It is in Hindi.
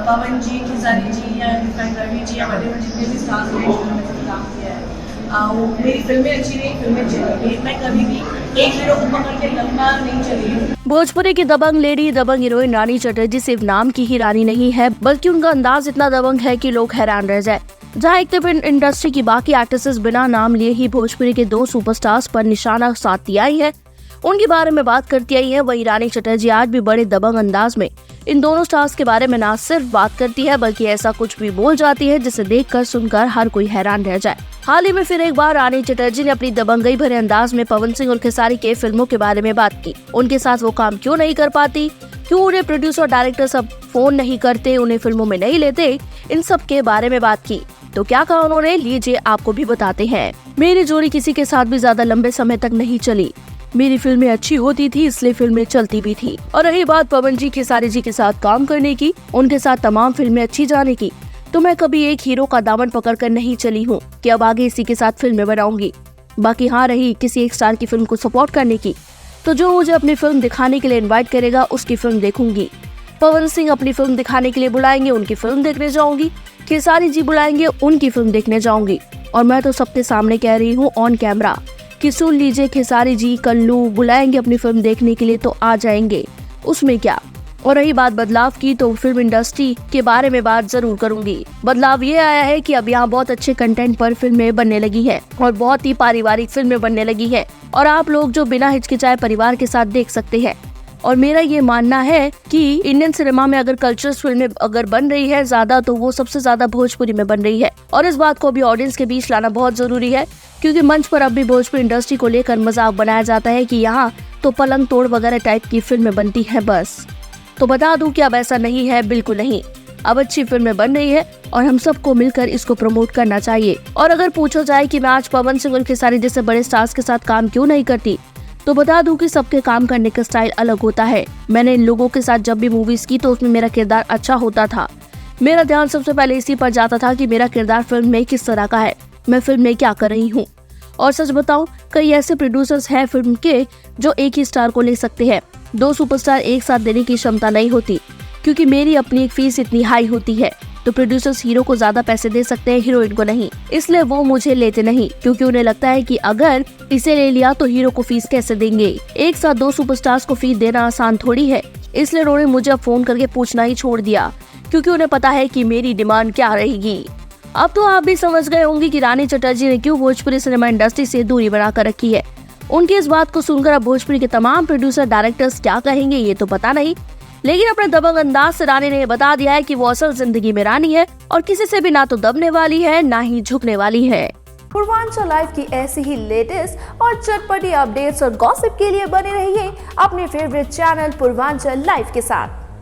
पवन जी, खेसारी जी या इनफैक्ट रवि जी या बड़े जितने भी स्टार्स हैं जिन्होंने मेरे साथ काम किया है, वो मेरी फिल्में अच्छी नहीं, फिल्में चलेंगी। मैं कभी भी एक हीरो को पकड़ के लंबा नहीं चली। भोजपुरी की दबंग लेडी, दबंग हीरोइन रानी चटर्जी सिर्फ नाम की ही रानी नहीं है, बल्कि उनका अंदाज इतना दबंग है कि लोग हैरान रह जाए। जहां एक तरफ इंडस्ट्री की बाकी एक्ट्रेसेस बिना नाम लिए ही भोजपुरी के 2 सुपरस्टार्स पर निशाना साधती आई है, उनके बारे में बात करती आई है, वहीं रानी चटर्जी आज भी बड़े दबंग अंदाज में इन दोनों स्टार्स के बारे में न सिर्फ बात करती है, बल्कि ऐसा कुछ भी बोल जाती है जिसे देखकर सुनकर हर कोई हैरान रह जाए। हाल ही में फिर एक बार रानी चटर्जी ने अपनी दबंगई भरे अंदाज में पवन सिंह और खेसारी के फिल्मों के बारे में बात की। उनके साथ वो काम क्यों नहीं कर पाती, क्यों उन्हें प्रोड्यूसर डायरेक्टर सब फोन नहीं करते, उन्हें फिल्मों में नहीं लेते, इन सब के बारे में बात की। तो क्या कहा उन्होंने, लीजिए आपको भी बताते हैं। मेरी जोड़ी किसी के साथ भी ज्यादा लंबे समय तक नहीं चली। मेरी फिल्में अच्छी होती थी, इसलिए फिल्में चलती भी थी। और रही बात पवन जी, खेसारी जी के साथ काम करने की, उनके साथ तमाम फिल्में अच्छी जाने की, तो मैं कभी एक हीरो का दामन पकड़कर नहीं चली हूँ कि अब आगे इसी के साथ फिल्में बनाऊंगी। बाकी हाँ, रही किसी एक स्टार की फिल्म को सपोर्ट करने की, तो जो मुझे अपनी फिल्म दिखाने के लिए इन्वाइट करेगा उसकी फिल्म देखूंगी। पवन सिंह अपनी फिल्म दिखाने के लिए बुलाएंगे, उनकी फिल्म देखने जाऊंगी। खेसारी जी बुलाएंगे, उनकी फिल्म देखने जाऊंगी। और मैं तो सबके सामने कह रही हूँ ऑन कैमरा कि सुन लीजिए, खेसारी जी, कल्लू बुलाएंगे अपनी फिल्म देखने के लिए तो आ जाएंगे, उसमें क्या। और रही बात बदलाव की, तो फिल्म इंडस्ट्री के बारे में बात जरूर करूंगी। बदलाव ये आया है कि अब यहाँ बहुत अच्छे कंटेंट पर फिल्में बनने लगी है और बहुत ही पारिवारिक फिल्में बनने लगी है, और आप लोग जो बिना हिचकिचाए परिवार के साथ देख सकते हैं। और मेरा ये मानना है कि इंडियन सिनेमा में अगर कल्चरल फिल्में अगर बन रही है ज्यादा, तो वो सबसे ज्यादा भोजपुरी में बन रही है। और इस बात को भी ऑडियंस के बीच लाना बहुत जरूरी है, क्योंकि मंच पर अब भी भोजपुरी इंडस्ट्री को लेकर मजाक बनाया जाता है कि यहाँ तो पलंग तोड़ वगैरह टाइप की फिल्में बनती है बस। तो बता दूं कि अब ऐसा नहीं है, बिल्कुल नहीं। अब अच्छी फिल्में बन रही है और हम सबको मिलकर इसको प्रमोट करना चाहिए। और अगर पूछा जाए कि मैं आज पवन सिंह और खेसारी जैसे बड़े स्टार्स के साथ काम क्यों नहीं करती, तो बता दूं कि सबके काम करने का स्टाइल अलग होता है। मैंने इन लोगों के साथ जब भी मूवीज की तो उसमें मेरा किरदार अच्छा होता था। मेरा ध्यान सबसे पहले इसी पर जाता था कि मेरा किरदार फिल्म में किस तरह का है, मैं फिल्म में क्या कर रही हूँ। और सच बताऊं, कई ऐसे प्रोड्यूसर्स हैं फिल्म के जो एक ही स्टार को ले सकते हैं। 2 सुपरस्टार एक साथ देने की क्षमता नहीं होती, क्योंकि मेरी अपनी एक फीस इतनी हाई होती है। तो प्रोड्यूसर्स हीरो को ज्यादा पैसे दे सकते हैं, हीरोइन को नहीं। इसलिए वो मुझे लेते नहीं, क्योंकि उन्हें लगता है कि अगर इसे ले लिया तो हीरो को फीस कैसे देंगे। एक साथ 2 सुपरस्टार्स को फीस देना आसान थोड़ी है। इसलिए उन्होंने मुझे अब फोन करके पूछना ही छोड़ दिया, क्योंकि उन्हें पता है कि मेरी डिमांड क्या रहेगी। अब तो आप भी समझ गए होंगे कि रानी चटर्जी ने क्यों भोजपुरी सिनेमा इंडस्ट्री से दूरी बनाकर रखी है। उनकी इस बात को सुनकर अब भोजपुरी के तमाम प्रोड्यूसर डायरेक्टर्स क्या कहेंगे ये तो पता नहीं, लेकिन अपने दबंग अंदाज से रानी ने बता दिया है कि वो असल जिंदगी में रानी है और किसी से भी ना तो दबने वाली है ना ही झुकने वाली है। पूर्वांचल लाइव की ऐसी ही लेटेस्ट और चटपटी अपडेट्स और गॉसिप के लिए बने रहिए अपने फेवरेट चैनल पूर्वांचल लाइव के साथ।